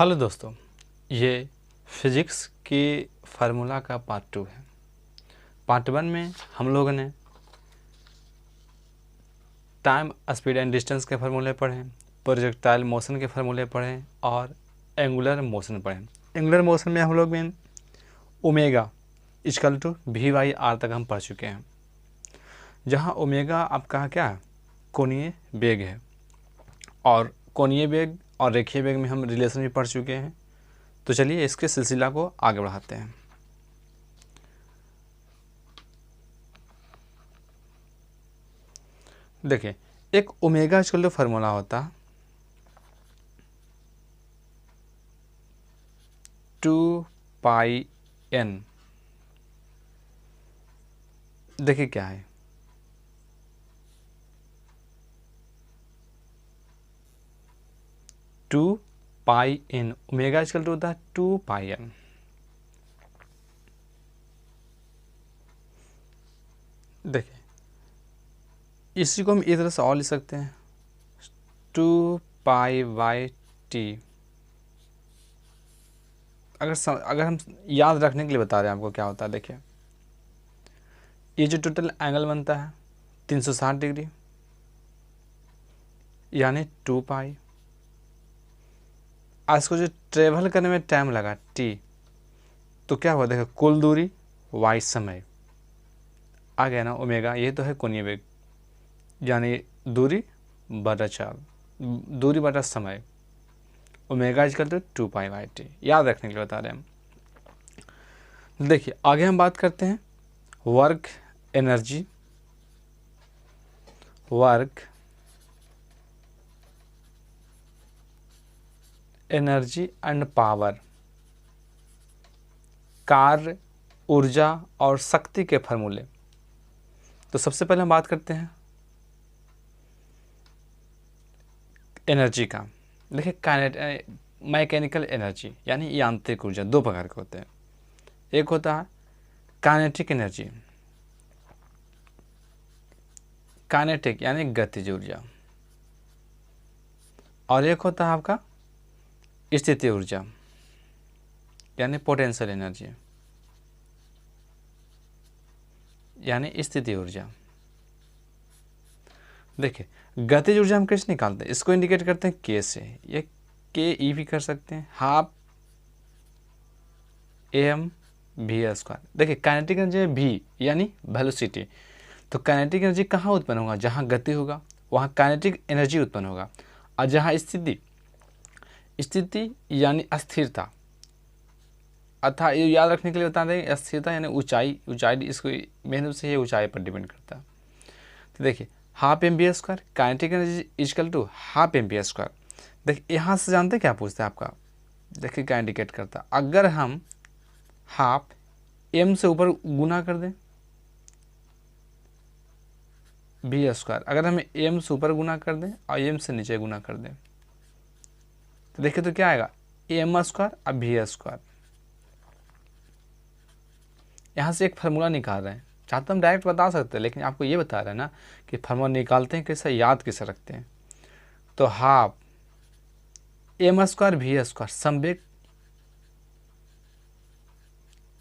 Hello दोस्तों, ये physics की फार्मूला का पार्ट 2 है। पार्ट 1 में हम लोगों ने टाइम, स्पीड एंड डिस्टेंस के फार्मूले पढ़े, प्रोजेक्टाइल मोशन के फार्मूले पढ़े और एंगुलर मोशन पढ़े। एंगुलर मोशन में हम लोग में omega equal to V by R तक हम पढ़ चुके हैं, जहाँ ओमेगा आपका क्या है, कोणीय वेग है, और कोणीय वेग और रेखीय वेग में हम रिलेशन भी पढ़ चुके हैं। तो चलिए इसके सिलसिला को आगे बढ़ाते हैं। देखिए, एक ओमेगा इक्वल टू फार्मूला होता है 2πn। देखिए क्या है, two pi N. Omega equal to होता है 2πn। देखिए, इसी को हम इस तरह से और लिख सकते हैं 2π/t। अगर हम याद रखने के लिए बता रहे हैं आपको क्या होता है, देखिए ये जो टोटल एंगल बनता है 360 डिग्री, यानी 2π। आज को जो ट्रेवल करने में टाइम लगा t, तो क्या हुआ, देखो कुल दूरी y समय आ गया ना ओमेगा। ये तो है कोणीय वेग, यानी दूरी बटा चाल, दूरी बटा समय, ओमेगा इक्वल टू 2π/t। याद रखने के लिए बता रहे हैं हम। देखिए आगे हम बात करते हैं work energy, work energy and power, कार्य, ऊर्जा और शक्ति के फार्मूले। तो सबसे पहले हम बात करते हैं एनर्जी का। देखिए मैकेनिकल एनर्जी यानी यांत्रिक ऊर्जा दो प्रकार के होते हैं। एक होता है काइनेटिक एनर्जी, काइनेटिक यानी गतिज ऊर्जा, और एक होता है आपका स्थितीय ऊर्जा यानी पोटेंशियल एनर्जी, यानी स्थितीय ऊर्जा। देखिए गतिज ऊर्जा हम कैसे निकालते हैं, इसको इंडिकेट करते हैं के से। ये के ई भी कर सकते हैं, हाफ एम वी स्क्वायर। देखिए काइनेटिक एनर्जी भी यानी वेलोसिटी। तो काइनेटिक एनर्जी कहाँ उत्पन्न होगा, जहाँ गति होगा वहाँ काइनेटिक एनर्जी उत्पन्न होगा, और जहाँ स्थिति, स्थिति यानी अस्थिरता, अर्थात ये याद रखने के लिए बता दें, स्थिरता यानी ऊंचाई, ऊंचाई इसको मेन रूप से ये ऊंचाई पर डिपेंड करता है। तो देखिए half M V square, kinetic energy equal to half M V square. देखिए यहाँ से जानते क्या पूछते हैं आपका, देखिए क्या इंडिकेट करता है, अगर हम हाफ एम से ऊपर गुना कर दें बी स्क्वायर, अगर हम एम से ऊपर गुना कर दें और एम से नीचे गुना कर दें, तो देखिए तो क्या आएगा, एम स्क्वायर और भी स्क्वायर। यहाँ से एक फार्मूला निकाल रहे हैं, चाहते हम डायरेक्ट बता सकते हैं, लेकिन आपको ये बता रहे हैं ना कि फार्मूला निकालते हैं कैसे, याद कैसे रखते हैं। तो हाफ एम स्क्वायर भी स्क्वायर, समवेग,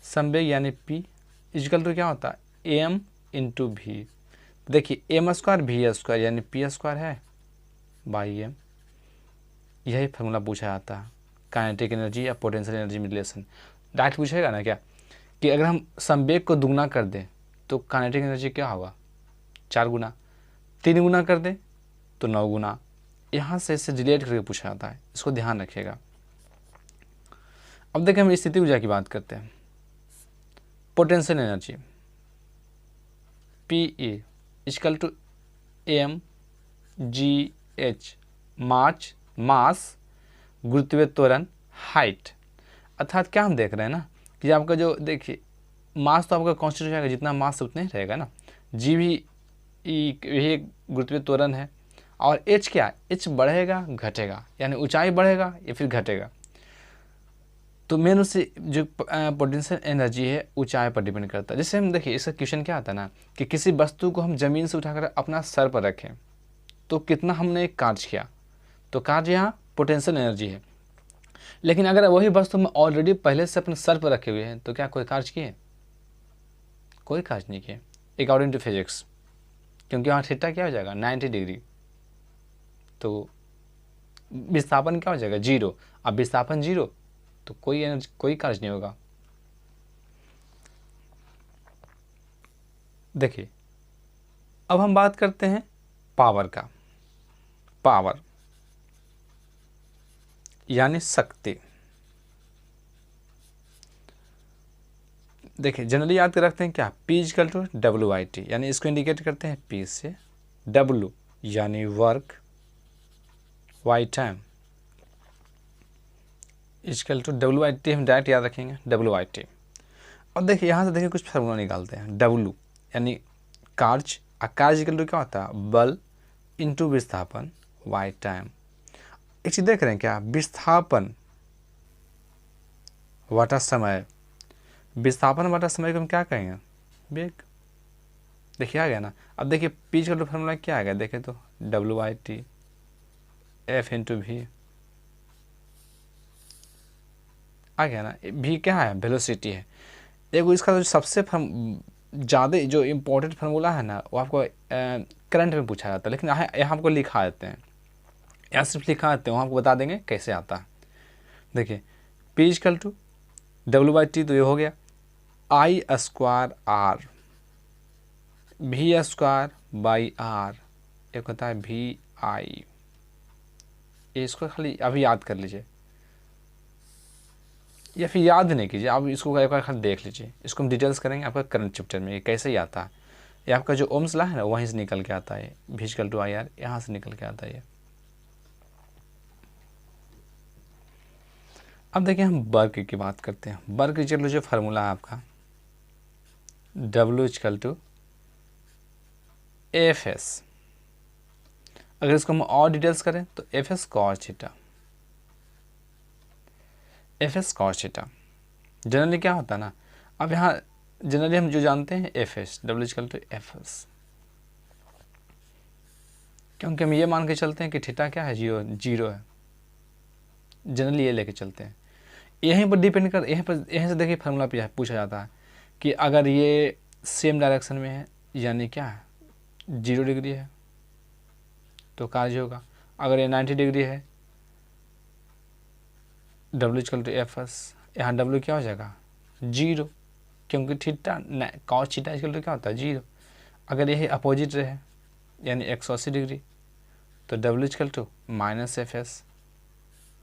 समवेग यानी पी इक्वल टू क्या होता है, एम इंटू भी। देखिए एम स्क्वायर भी स्क्वायर यानी पी स्क्वायर है बाई एम। यही फार्मूला पूछा जाता है काइनेटिक एनर्जी या पोटेंशियल एनर्जी में रिलेशन। डायरेक्ट पूछेगा ना क्या कि अगर हम संवेग को दुगना कर दें तो काइनेटिक एनर्जी क्या होगा, 4 गुना, 3 गुना कर दें तो 9 गुना। यहाँ से इससे रिलेट करके पूछा जाता है, इसको ध्यान रखिएगा। अब देखिए हम स्थिति ऊर्जा की बात करते हैं। Potential energy P E equal to M G H, mass गुरुत्वीय त्वरण हाइट। अर्थात क्या हम देख रहे हैं ना कि आपका जो देखिए मास तो आपका कांस्टेंट हो जाएगा, जितना मास उतने रहेगा ना, जी भी यही गुरुत्वीय त्वरण है, और एच क्या, एच बढ़ेगा घटेगा, यानी ऊंचाई बढ़ेगा या फिर घटेगा। तो मेन उससे जो पोटेंशियल एनर्जी है ऊंचाई पर डिपेंड करता है। जैसे हम देखिए इसका क्वेश्चन क्या आता है ना कि किसी वस्तु को हम ज़मीन से उठाकर अपना सर पर रखें तो कितना हमने कार्य किया, तो कार्य यहाँ पोटेंशियल एनर्जी है। लेकिन अगर वही वस्तु में ऑलरेडी पहले से अपने सर पर रखे हुए हैं तो क्या कोई कार्य किए? कोई कार्य नहीं किए अकॉर्डिंग टू फिजिक्स, क्योंकि वहाँ थीटा क्या हो जाएगा 90 डिग्री, तो विस्थापन क्या हो जाएगा 0। अब विस्थापन 0 तो कोई एनर्जी, कोई कार्य नहीं होगा। देखिए अब हम बात करते हैं पावर का। पावर यानी शक्ति। देखिए जनरली याद कर रखते हैं क्या, P इक्वल टू WIT, यानी इसको इंडिकेट करते हैं P से, W यानी work, Y time equal to WIT, हम डायरेक्ट याद रखेंगे WIT। और देखिए यहाँ से देखिए कुछ फार्मूला निकालते हैं। W यानी कार्ज, और कार्ज इक्वल टू क्या होता है, बल इंटू विस्थापन Y टाइम। एक चीज़ देख रहे हैं क्या, विस्थापन बटा समय, विस्थापन बटा समय को हम क्या कहेंगे, वेग। देखिए आ गया ना। अब देखिए P का फॉर्मूला क्या आ गया, देखे तो WIT F इंटू वी आ गया ना। भी क्या है, वेलोसिटी है। देखो इसका जो सबसे ज़्यादा जो इम्पोर्टेंट फार्मूला है ना, वो आपको करंट में पूछा जाता है, लेकिन यहाँ आपको लिखा देते हैं, यहाँ सिर्फ लिखा देते हैं, वहाँ आपको बता देंगे कैसे आता है। देखिए P इक्वल टू WIT तो ये हो गया I square R, V square by R, एक होता है VI। इसको खाली अभी याद कर लीजिए, या फिर याद नहीं कीजिए, आप इसको एक बार खाली देख लीजिए। इसको हम डिटेल्स करेंगे आपका करंट चैप्टर में, ये कैसे ही आता है। ये आपका जो ओम्स लॉ है ना, वहीं से निकल के आता है, V इक्वल टू IR यहाँ से निकल के आता है ये। अब देखिए हम वर्क की बात करते हैं। वर्क चलो जो फार्मूला है आपका W इक्वल टू FS। अगर इसको हम और डिटेल्स करें तो FS cos theta, FS cos theta. Generally क्या होता है ना, अब यहाँ जनरली हम जो जानते हैं FS, W equal to FS, क्योंकि हम ये मान के चलते हैं कि थीटा क्या है, जीरो है। जनरली ये लेके चलते हैं। यहीं पर डिपेंड कर, यहीं से देखिए फार्मूला पूछा जाता है कि अगर ये सेम डायरेक्शन में है, यानी क्या है 0 डिग्री है तो कार्य होगा। अगर ये 90 डिग्री है, W इक्वल टू FS, यहाँ W क्या हो जाएगा 0, क्योंकि theta cos theta equal to क्या होता है 0। अगर यही अपोजिट रहे यानी 180 डिग्री तो W equal to minus FS।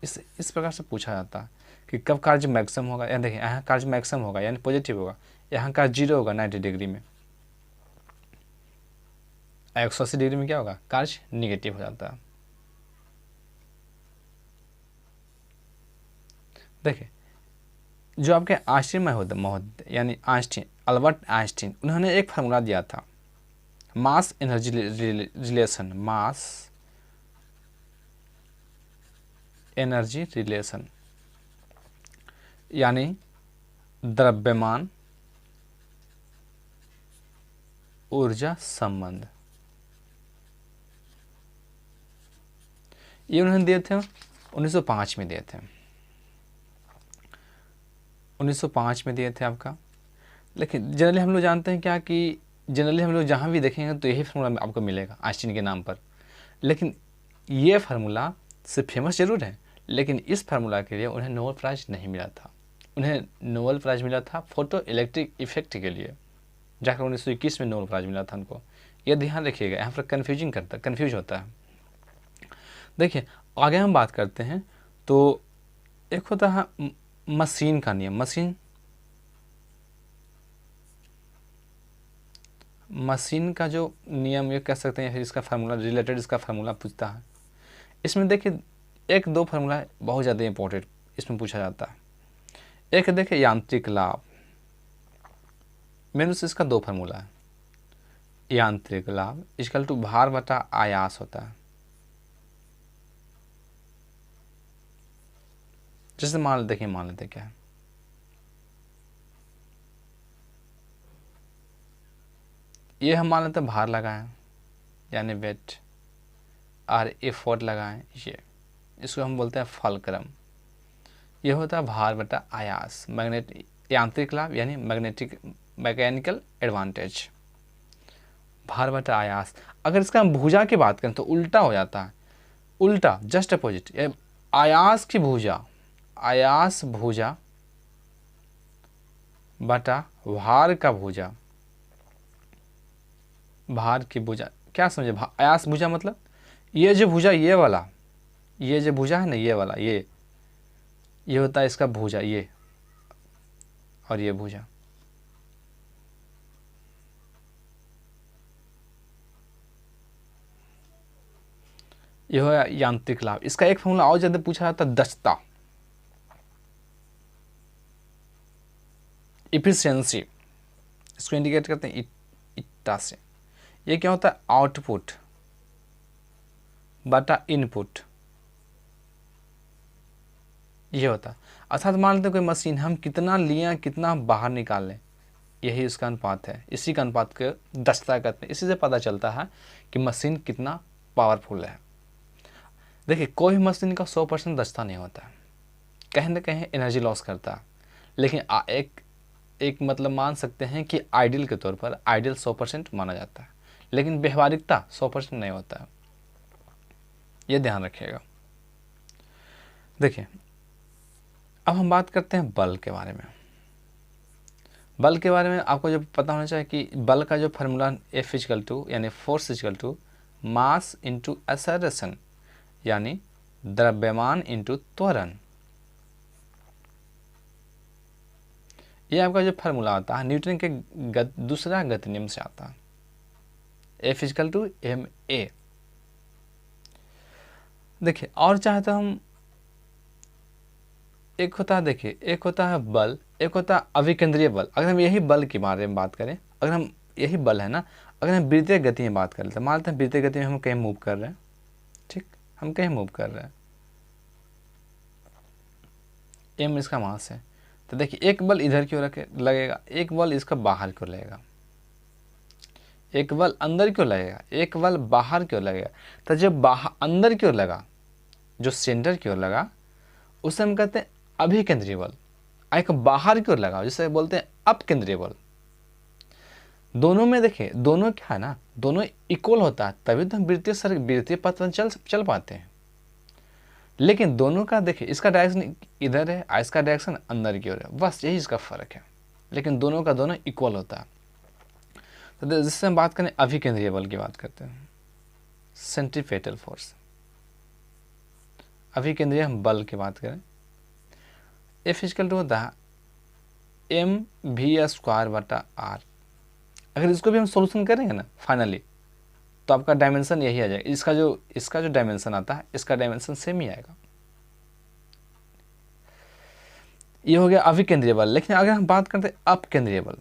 इस प्रकार से पूछा जाता है कि कब कार्य मैक्सिमम होगा। या देखिए यहाँ कार्य मैक्सिमम होगा यानी पॉजिटिव होगा, यहाँ कार्य 0 होगा 90 डिग्री में, 180 डिग्री में क्या होगा, कार्य निगेटिव हो जाता है। देखिए जो आपके आइंस्टीन महोदय यानी आइंस्टीन, अल्बर्ट आइंस्टीन, उन्होंने एक फार्मूला दिया था mass energy relation, mass energy relation यानी द्रव्यमान ऊर्जा संबंध। ये उन्होंने दिए थे 1905 में दिए थे, 1905 में दिए थे आपका। लेकिन जनरली हम लोग जानते हैं क्या कि जनरली हम लोग जहाँ भी देखेंगे तो यही फार्मूला आपको मिलेगा आइंस्टीन के नाम पर। लेकिन ये फार्मूला से फेमस जरूर है, लेकिन इस फार्मूला के लिए उन्हें नोबेल प्राइज़ नहीं मिला था। उन्हें नोबेल प्राइज़ मिला था फोटो इलेक्ट्रिक इफेक्ट के लिए, जाकर 1921 में नोबेल प्राइज़ मिला था उनको। ये ध्यान रखिएगा, यहाँ पर कन्फ्यूज होता है। देखिए आगे हम बात करते हैं तो एक होता है मशीन का नियम। मशीन का जो नियम ये कह सकते हैं, फिर इसका फार्मूला रिलेटेड इसका फार्मूला पूछता है। इसमें देखिए एक दो फार्मूला बहुत ज़्यादा इंपॉर्टेंट इसमें पूछा जाता है। एक देखिए यांत्रिक लाभ, मेरे से इसका दो फार्मूला है। यांत्रिक लाभ इक्वल टू भार बटा आयास होता है। जैसे मान लेते क्या है, ये हम मान लेते हैं भार लगाएं यानी वेट, और एफर्ट लगाएं, ये इसको हम बोलते हैं फलक्रम। ये होता है भार बटा आयास, यांत्रिक लाभ यानी मैकेनिकल एडवांटेज, भार बटा आयास। अगर इसका हम भुजा की बात करें तो उल्टा हो जाता है, उल्टा जस्ट अपोजिट, आयास की भुजा, आयास भुजा बटा भार का भुजा, भार की भुजा। क्या समझे, आयास भुजा मतलब ये जो भुजा, ये वाला, ये जो भुजा है ना, ये वाला, ये होता है इसका भुजा, ये और ये भुजा। ये हो यांत्रिक लाभ। इसका एक फॉर्मूला और ज्यादा पूछा जाता है, दक्षता, इफिशियंसी, इसको इंडिकेट करते हैं इट्टा से। ये क्या होता है, आउटपुट बटा इनपुट, ये होता है। अर्थात मान लेते कोई मशीन, हम कितना लिए कितना बाहर निकाल लें, यही उसका अनुपात है, इसी का अनुपात को दक्षता कहते हैं। इसी से पता चलता है कि मशीन कितना पावरफुल है। देखिए कोई मशीन का 100% दक्षता नहीं होता है, कहीं ना कहीं एनर्जी लॉस करता है, लेकिन एक मतलब मान सकते हैं कि आइडियल के तौर पर आइडियल 100% माना जाता है, लेकिन व्यवहारिकता 100% नहीं होता है, ये ध्यान रखिएगा। देखिए अब हम बात करते हैं बल के बारे में। बल के बारे में आपको जो पता होना चाहिए कि बल का जो फार्मूला F इक्वल टू यानी force equal to mass into acceleration, यानी द्रव्यमान इंटू त्वरण। ये आपका जो फार्मूला आता है न्यूटन के दूसरा गति नियम से आता है, F इक्वल टू ma। देखिए और चाहे तो हम, एक होता है, देखिए एक होता है बल, एक होता है अभिकेंद्रीय बल। अगर हम यही बल के बारे में बात करें, अगर हम यही बल है ना, अगर हम वृत्तीय गति में बात करें तो मान लेते हैं वृत्तीय गति में हम कहीं मूव कर रहे हैं, ठीक, हम कहीं मूव कर रहे हैं, m इसका मास है, तो देखिए एक बल इधर की ओर लगेगा, एक बल इसका बाहर की ओर लगेगा, एक बल अंदर की ओर लगेगा, एक बल बाहर की ओर लगेगा। तो जब अंदर की ओर लगा, जो सेंटर की ओर लगा, उसे हम कहते हैं अभिकेंद्रीय बल। एक बाहर की ओर लगा जिसे बोलते हैं अपकेंद्रीय बल। दोनों में देखिए, दोनों क्या है ना, दोनों इक्वल होता है, तभी तो हम वृत्तीय पथ पर चल पाते हैं। लेकिन दोनों का देखिए, इसका डायरेक्शन इधर है, इसका डायरेक्शन अंदर की ओर है, बस यही इसका फर्क है, लेकिन दोनों का दोनों इक्वल होता है। तो जिससे हम बात करें अभिकेंद्रीय बल की बात करते हैं, सेंट्रीपेटल फोर्स। अभिकेंद्रीय हम बल की बात करें, F इक्वल टू होता है mv² बटा r। अगर इसको भी हम सोल्यूशन करेंगे ना फाइनली, तो आपका डायमेंशन यही आ जाएगा, इसका जो डायमेंशन आता है, इसका डायमेंशन सेम ही आएगा। ये हो गया अभिकेंद्रीय बल। लेकिन अगर हम बात करते हैं अपकेंद्रीय बल,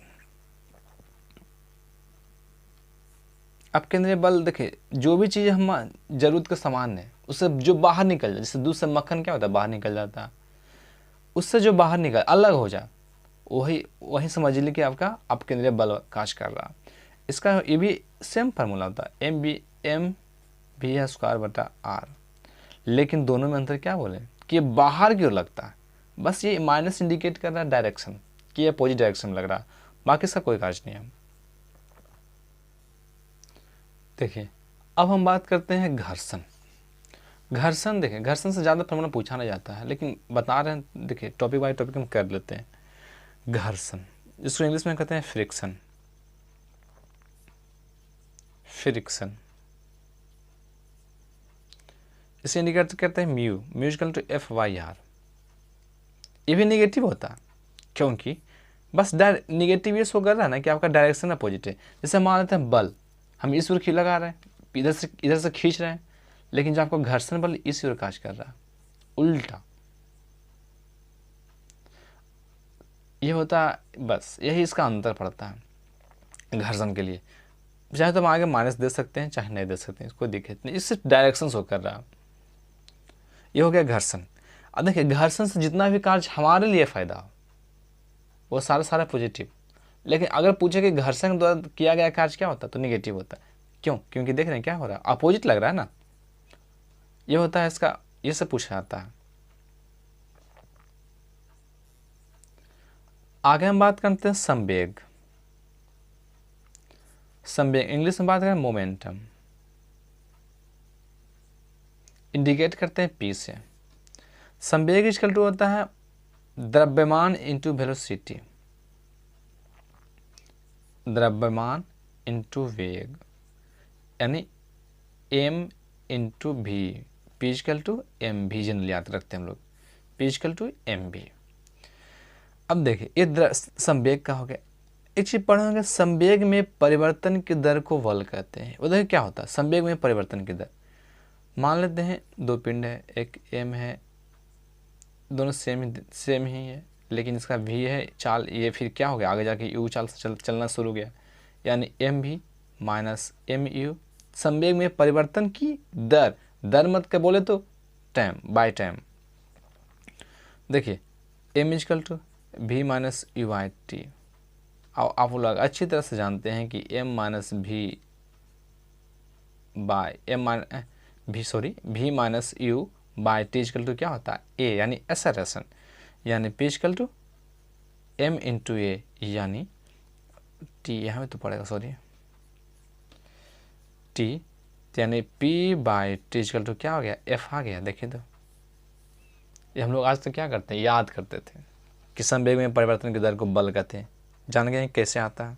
अपकेंद्रीय बल देखिए, जो भी चीज़ हम जरूरत के सामान है उससे जो बाहर निकल जाए, जैसे दूध से मक्खन क्या होता है, बाहर निकल जाता है, उससे जो बाहर निकल अलग हो जाए, वही समझ लीजिए कि आपका अपकेंद्रीय बल काज कर रहा। इसका ये भी सेम फार्मूला होता है mv² बटा r, लेकिन दोनों में अंतर क्या बोले कि ये बाहर की ओर लगता है, बस ये माइनस इंडिकेट कर रहा है डायरेक्शन, कि ये अपोजिट डायरेक्शन में लग रहा है, बाकी इसका कोई काज नहीं है। देखिए अब हम बात करते हैं घर्षण। घर्षण देखिए, घर्षण से ज़्यादा फार्मूला पूछा नहीं जाता है, लेकिन बता रहे हैं, देखिए टॉपिक बाय टॉपिक हम कर लेते हैं। घर्षण, जिसको इंग्लिश में कहते हैं फ्रिक्शन, फ्रिक्शन। इसे इंडिकेट करते हैं म्यू इक्वल टू FYR। ये भी निगेटिव होता है, क्योंकि बस निगेटिव ये शो कर रहा है ना कि आपका डायरेक्शन अपोजिट है। जैसे मान लेते हैं बल हम इस ओर लगा रहे हैं, इधर से खींच रहे हैं, लेकिन जो आपको घर्षण बल इस ओर काज कर रहा है, उल्टा। ये होता है, बस यही इसका अंतर पड़ता है घर्षण के लिए। चाहे तो हम आगे माइनस दे सकते हैं, चाहे नहीं दे सकते हैं, इसको दिक्कत नहीं, इससे डायरेक्शन शो कर रहा है। ये हो गया घर्षण। अब देखिए घर्षण से जितना भी कार्य हमारे लिए फायदा हो वो सारा पॉजिटिव, लेकिन अगर पूछे कि घर्षण द्वारा किया गया कार्य क्या होता है तो निगेटिव होता है। क्यों? क्योंकि देख रहे हैं क्या हो रहा है, अपोजिट लग रहा है ना। ये होता है इसका, ये सब पूछा जाता है। आगे हम बात करते हैं संवेग। संवेग इंग्लिश में बात करें मोमेंटम, इंडिकेट करते हैं पी से। संवेग इक्वल टू होता है द्रव्यमान इंटू वेलोसिटी, द्रव्यमान इंटू वेग, यानी m इंटू भी, पी इक्वल टू एम भी जनरली याद रखते हैं हम लोग, पी इक्वल टू एम भी। अब देखिए ये संवेग का हो गया। एक चीज पढ़ोगे, संवेग में परिवर्तन की दर को बल कहते हैं। वो देखिए क्या होता है संवेग में परिवर्तन की दर। मान लेते हैं दो पिंड है, एक m है, दोनों सेम ही है, लेकिन इसका v है चाल, ये फिर क्या हो गया आगे जाके u चाल से चलना शुरू हो गया, यानी एम भी माइनस एम यू। संवेग में परिवर्तन की दर, दर मत के बोले तो टाइम, बाय टाइम। देखिए m is equal to V minus U by T. आप लोग अच्छी तरह से जानते हैं कि m minus V by V minus U by T is equal to क्या होता है a, यानी एक्सेलरेशन, यानी p is equal to m into A, यानी t यहाँ में तो पड़ेगा सॉरी t, यानी p by T is equal to क्या हो गया f आ गया। देखिए तो ये हम लोग आज तक क्या करते हैं, याद करते थे कि संवेग में परिवर्तन की दर को बल कहते हैं। जान गए कैसे आता है।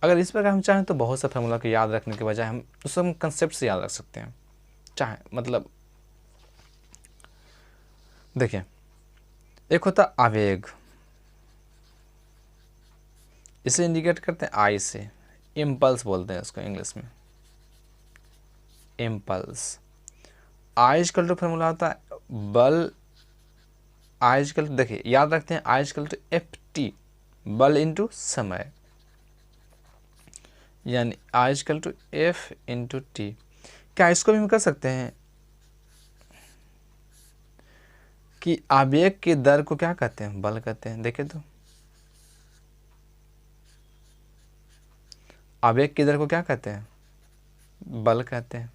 अगर इस प्रकार हम चाहें तो बहुत सा फार्मूला को याद रखने के बजाय हम उस कंसेप्ट से याद रख सकते हैं। चाहे मतलब देखिए एक होता आवेग, इसे इंडिकेट करते हैं आई से, इम्पल्स बोलते हैं इसको इंग्लिश में, impulse. I equal to formula होता है बल, आई इक्वल टू देखिए याद रखते हैं I equal to F T, बल इंटू समय, यानी I equal to F into T. क्या इसको भी हम कर सकते हैं कि आवेग की दर को क्या कहते हैं, बल कहते हैं। देखिए तो आवेग की दर को क्या कहते हैं, बल कहते हैं।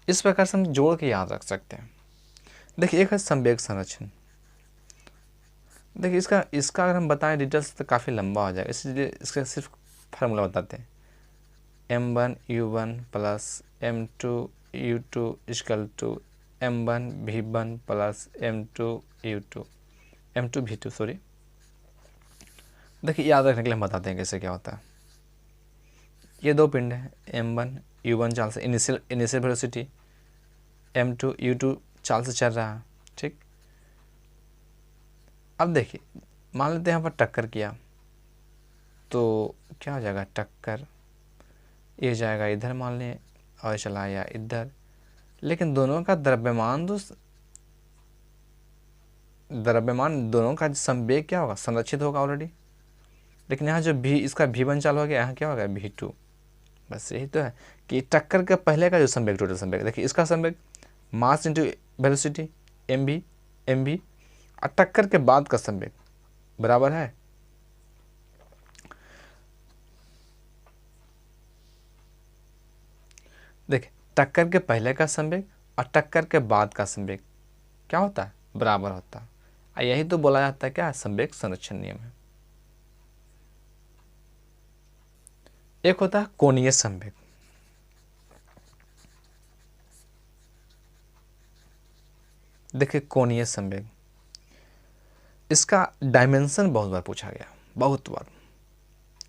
इस प्रकार से हम जोड़ के याद रख सकते हैं। देखिए एक है संवेग संरक्षण। देखिए इसका अगर हम बताएं डिटेल्स तो काफ़ी लंबा हो जाएगा, इसलिए इसका सिर्फ फार्मूला बताते हैं। m1u1 plus m2u2 equal to m1v1 plus m2v2 sorry. देखिए याद रखने के लिए हम बताते हैं कैसे क्या होता है। ये दो पिंड है, m1u1 चाल से इनिशियल वेलोसिटी, m2u2 चाल से चल रहा है, ठीक। अब देखिए मान लेते हैं यहाँ पर टक्कर किया तो क्या हो जाएगा, टक्कर ये जाएगा इधर मान लें और चला या इधर, लेकिन दोनों का द्रव्यमान दोनों का संवेग क्या होगा, संरक्षित होगा ऑलरेडी। लेकिन यहाँ जो भी इसका v1 चालू हो गया, यहाँ क्या होगा v2। बस यही तो है कि टक्कर के पहले का जो संवेग, टोटल संवेग, देखिए इसका संवेग मास इंटू वेलोसिटी एम भी और टक्कर के बाद का संवेग बराबर है देखिए टक्कर के पहले का संवेग और टक्कर के बाद का संवेग क्या होता है, बराबर होता है। यही तो बोला जाता है क्या, संवेग संरक्षण नियम है। एक होता है कोणीय संवेग। देखिए कोणीय संवेग, इसका डायमेंशन बहुत बार पूछा गया, बहुत बार।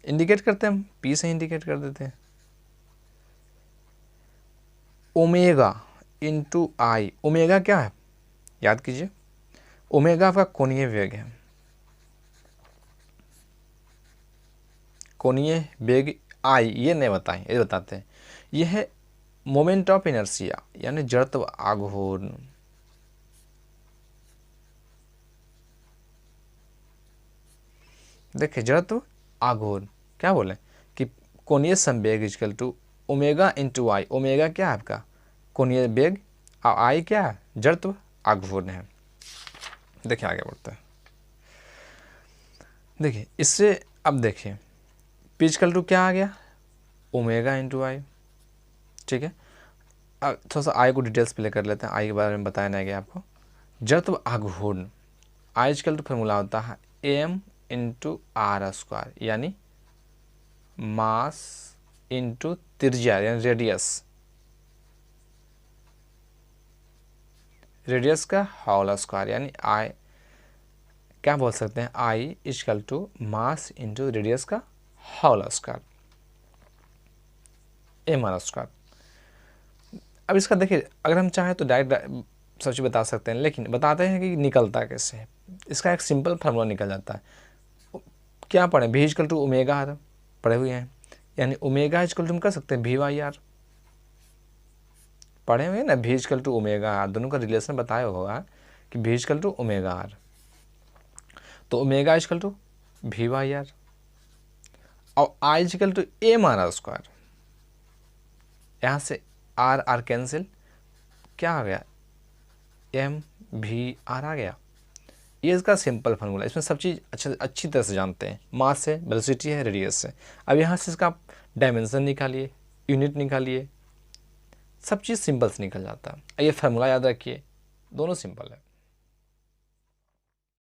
इंडिकेट करते हैं हम पी से इंडिकेट कर देते हैं, ओमेगा इंटू आई। ओमेगा क्या है याद कीजिए, ओमेगा आपका कोणीय वेग है। कोणीय वेग आई ये नहीं बताएं, ये बताते हैं, यह है मोमेंट ऑफ इनर्शिया, यानी जड़त्व आघूर्ण। देखिए जड़त्व आघूर्ण क्या बोले कि कोणीय संवेग equal to omega into I. ओमेगा क्या है आपका कोणीय वेग और आई क्या है, जड़त्व आघूर्ण है। देखिए आगे बढ़ते हैं। देखिए इससे अब देखिए पी इक्वल टू क्या आ गया, ओमेगा इंटू आई, ठीक है। अब थोड़ा सा आई को डिटेल्स प्ले कर लेते हैं, आई के बारे में बताया नहीं गया आपको। जड़त्व आघूर्ण, आजकल तो फॉर्मूला होता है m इंटू आर स्क्वायर, यानी मास इंटू त्रिज्या यानी रेडियस, रेडियस का होल स्क्वायर, यानी आई क्या बोल सकते हैं, I is equal to mass into radius का whole square, M R square. अब इसका देखिए, अगर हम चाहें तो डायरेक्ट सब चीज़ बता सकते हैं, लेकिन बताते हैं कि निकलता कैसे है। इसका एक सिंपल फार्मूला निकल जाता है। क्या पढ़े, भी इजकल टू ओमेगा आर पढ़े हुए हैं, यानी ओमेगा इजकल टू हम कर सकते हैं वी वाई आर, पढ़े हुए हैं ना, भी इजकल टू ओमेगा आर, दोनों का रिलेशन बताया होगा कि V is equal to omega R, तो omega is equal to V by R और I is equal to M R square, यहाँ से आर आर कैंसिल, क्या आ गया, एम भी आर आ गया। ये इसका सिंपल फार्मूला, इसमें सब चीज़ अच्छी तरह से जानते हैं, मास है, वेलोसिटी है, रेडियस है। अब यहाँ से इसका डायमेंशन निकालिए, यूनिट निकालिए, सब चीज़ सिंपल से निकल जाता है। ये फार्मूला याद रखिए, दोनों सिंपल है।